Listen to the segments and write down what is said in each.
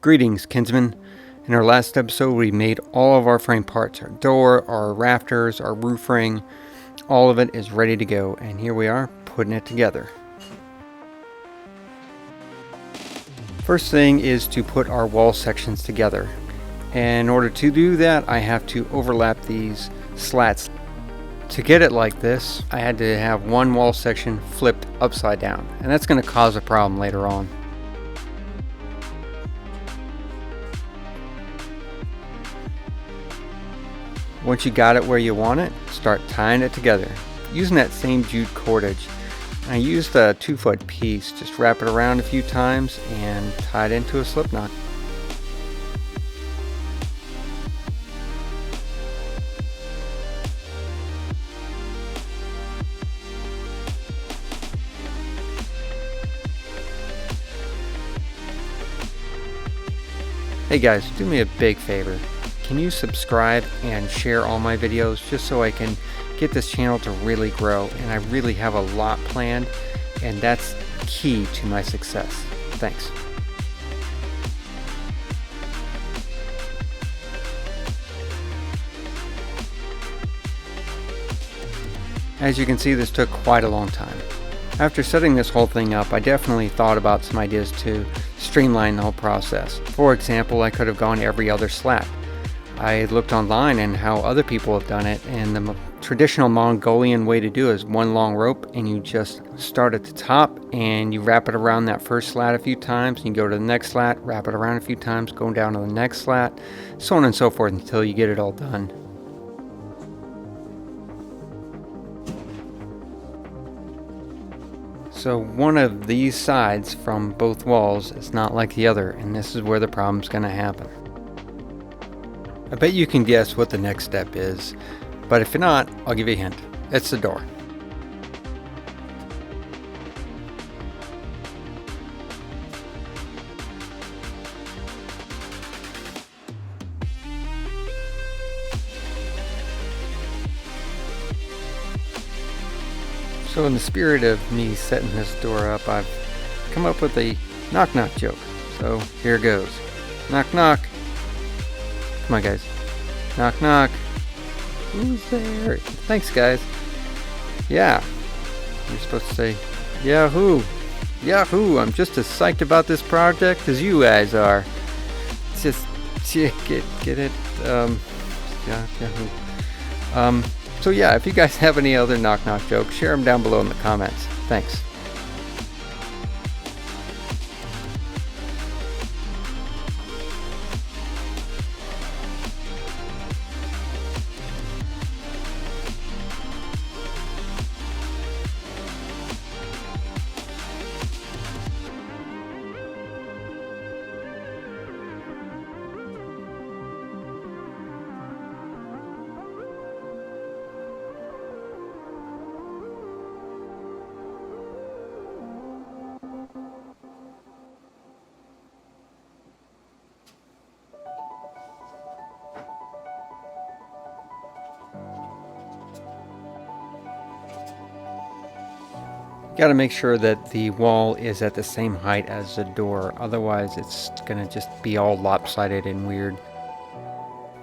Greetings, kinsmen. In our last episode, we made all of our frame parts, our door, our rafters, our roof ring. All of it is ready to go, and here we are putting it together. First thing is to put our wall sections together. And in order to do that, I have to overlap these slats. To get it like this, I had to have one wall section flipped upside down, and that's going to cause a problem later on. Once you got it where you want it, start tying it together using that same jute cordage. I used a 2-foot piece, just wrap it around a few times and tie it into a slip knot. Hey guys, do me a big favor. Can you subscribe and share all my videos just so I can get this channel to really grow? And I really have a lot planned, and that's key to my success. Thanks. As you can see, this took quite a long time. After setting this whole thing up, I definitely thought about some ideas to streamline the whole process. For example, I could have gone every other slat. I looked online and how other people have done it, and the traditional Mongolian way to do it is one long rope, and you just start at the top and you wrap it around that first slat a few times, and you go to the next slat, wrap it around a few times, going down to the next slat, so on and so forth until you get it all done. So one of these sides from both walls is not like the other, and this is where the problem's going to happen. I bet you can guess what the next step is, but if you're not, I'll give you a hint. It's the door. So in the spirit of me setting this door up, I've come up with a knock-knock joke. So here goes. Knock knock. Come on guys. Knock knock. Who's there? Thanks guys. Yeah. You're supposed to say, Yahoo! Yahoo! I'm just as psyched about this project as you guys are. It's just get it? Yeah, Yahoo. So yeah, if you guys have any other knock knock jokes, share them down below in the comments. Thanks. Got to make sure that the wall is at the same height as the door, otherwise it's going to just be all lopsided and weird.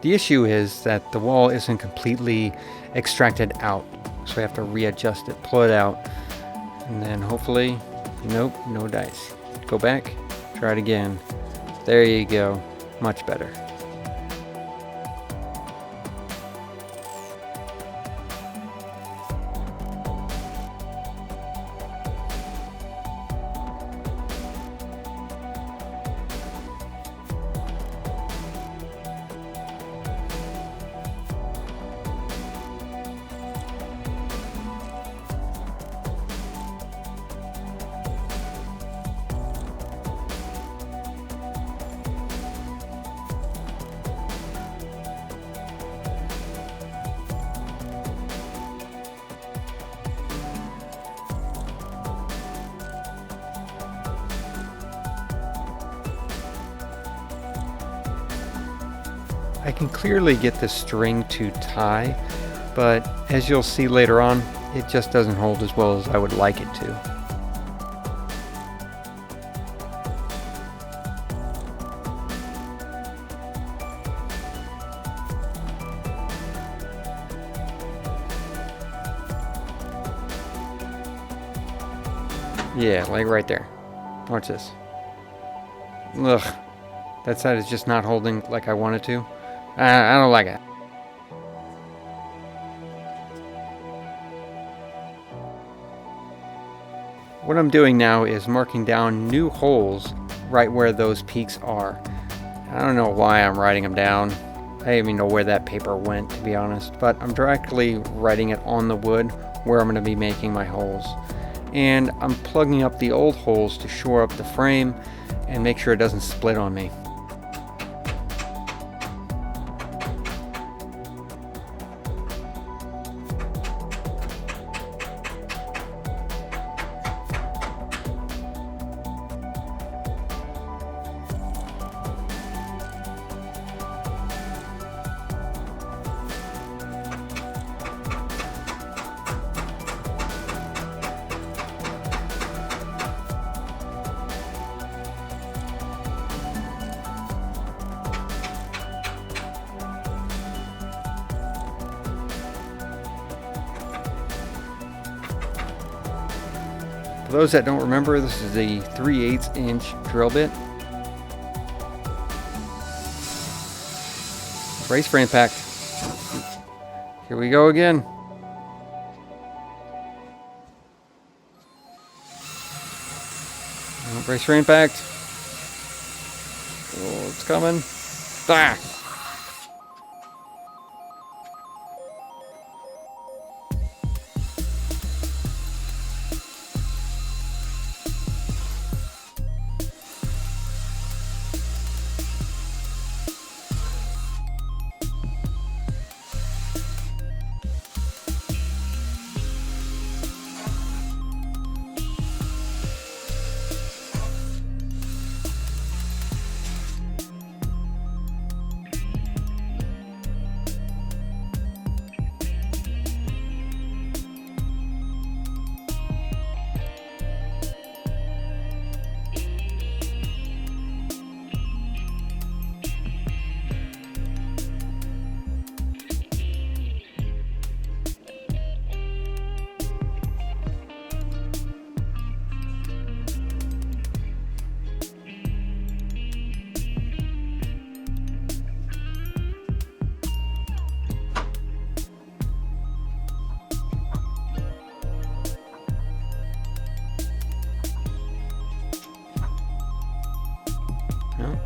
The issue is that the wall isn't completely extracted out, so we have to readjust it, pull it out, and then hopefully, nope, no dice. Go back, try it again. There you go, much better. I can clearly get the string to tie, but as you'll see later on, it just doesn't hold as well as I would like it to. Yeah, like right there. Watch this. Ugh. That side is just not holding like I want it to. I don't like it. What I'm doing now is marking down new holes right where those peaks are. I don't know why I'm writing them down. I don't even know where that paper went, to be honest, but I'm directly writing it on the wood where I'm going to be making my holes. And I'm plugging up the old holes to shore up the frame and make sure it doesn't split on me. For those that don't remember, this is a 3/8 inch drill bit. Brace for impact. Here we go again. Brace for impact. Oh, it's coming. Ah!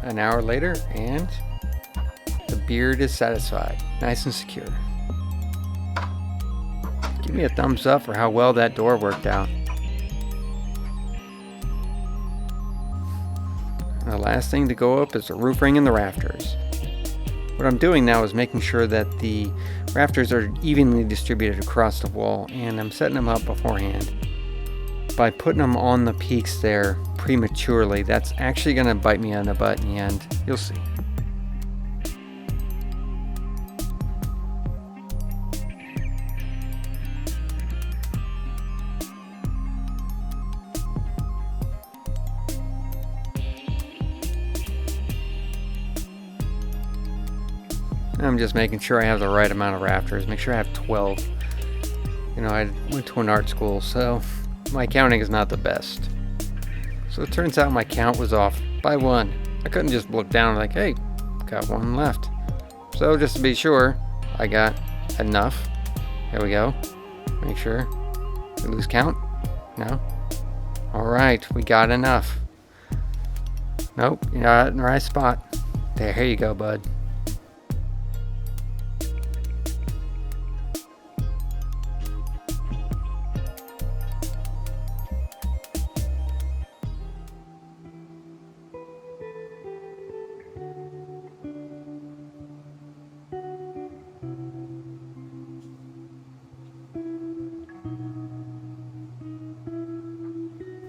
An hour later, and the beard is satisfied, nice and secure. Give me a thumbs up for how well that door worked out. The last thing to go up is the roof ring and the rafters. What I'm doing now is making sure that the rafters are evenly distributed across the wall, and I'm setting them up beforehand. By putting them on the peaks there prematurely, that's actually going to bite me on the butt in the end. You'll see. I'm just making sure I have the right amount of rafters. Make sure I have 12. You know, I went to an art school, so my counting is not the best. So it turns out my count was off by 1. I couldn't just look down like, hey, got 1 left. So just to be sure, I got enough. There we go. Make sure. We lose count? No? Alright, we got enough. Nope, you're not in the right spot. There, here you go, bud.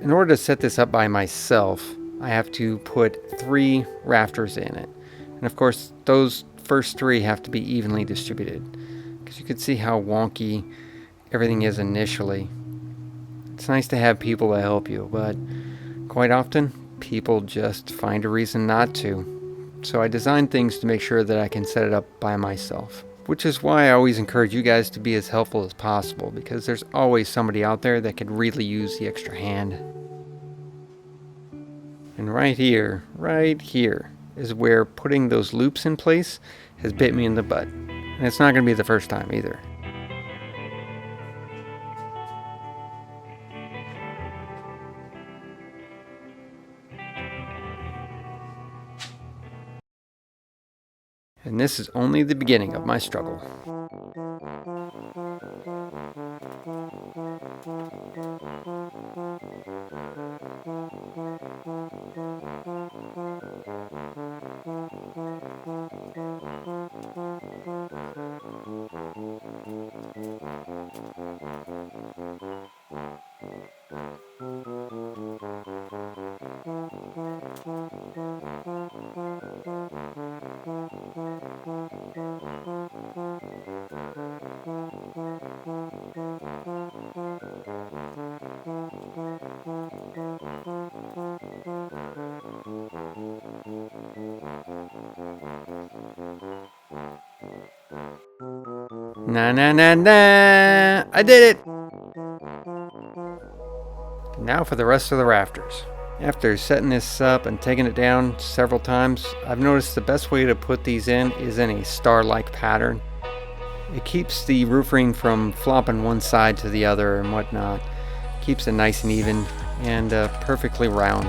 In order to set this up by myself, I have to put 3 rafters in it. And of course, those first 3 have to be evenly distributed, because you can see how wonky everything is initially. It's nice to have people to help you, but quite often, people just find a reason not to. So I designed things to make sure that I can set it up by myself. Which is why I always encourage you guys to be as helpful as possible, because there's always somebody out there that could really use the extra hand. And right here is where putting those loops in place has bit me in the butt. And it's not going to be the first time either. And this is only the beginning of my struggle. Nah, I did it! Now for the rest of the rafters. After setting this up and taking it down several times, I've noticed the best way to put these in is in a star-like pattern. It keeps the roof ring from flopping one side to the other and whatnot. Keeps it nice and even and perfectly round.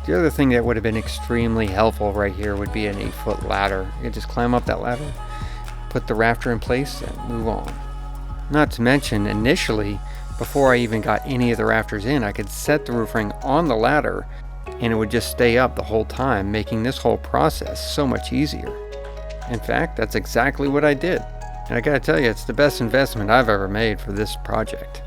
The other thing that would have been extremely helpful right here would be an 8-foot ladder. You could just climb up that ladder, put the rafter in place, and move on. Not to mention, initially, before I even got any of the rafters in, I could set the roof ring on the ladder and it would just stay up the whole time, making this whole process so much easier. In fact, that's exactly what I did. And I gotta tell you, it's the best investment I've ever made for this project.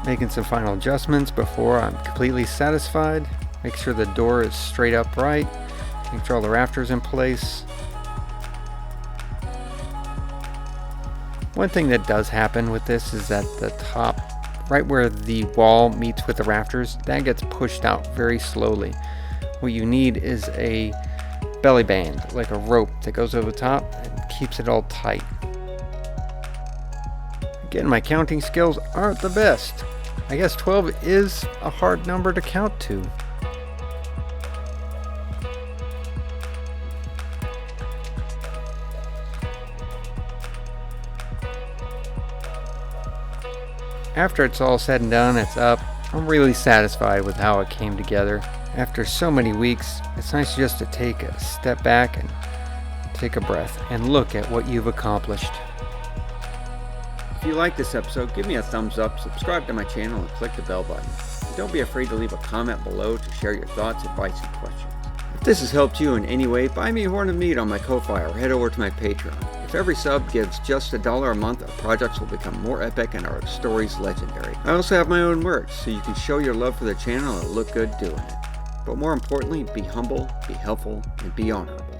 Making some final adjustments before I'm completely satisfied. Make sure the door is straight upright. Make sure all the rafters in place. One thing that does happen with this is that the top, right where the wall meets with the rafters, that gets pushed out very slowly. What you need is a belly band, like a rope that goes over the top and keeps it all tight. Again, my counting skills aren't the best. I guess 12 is a hard number to count to. After it's all said and done, it's up. I'm really satisfied with how it came together. After so many weeks, it's nice just to take a step back and take a breath and look at what you've accomplished. If you like this episode, give me a thumbs up, subscribe to my channel, and click the bell button. And don't be afraid to leave a comment below to share your thoughts, advice, and questions. If this has helped you in any way, buy me a horn of meat on my Ko-Fi or head over to my Patreon. If every sub gives just $1 a month, our projects will become more epic and our stories legendary. I also have my own merch, so you can show your love for the channel and look good doing it. But more importantly, be humble, be helpful, and be honorable.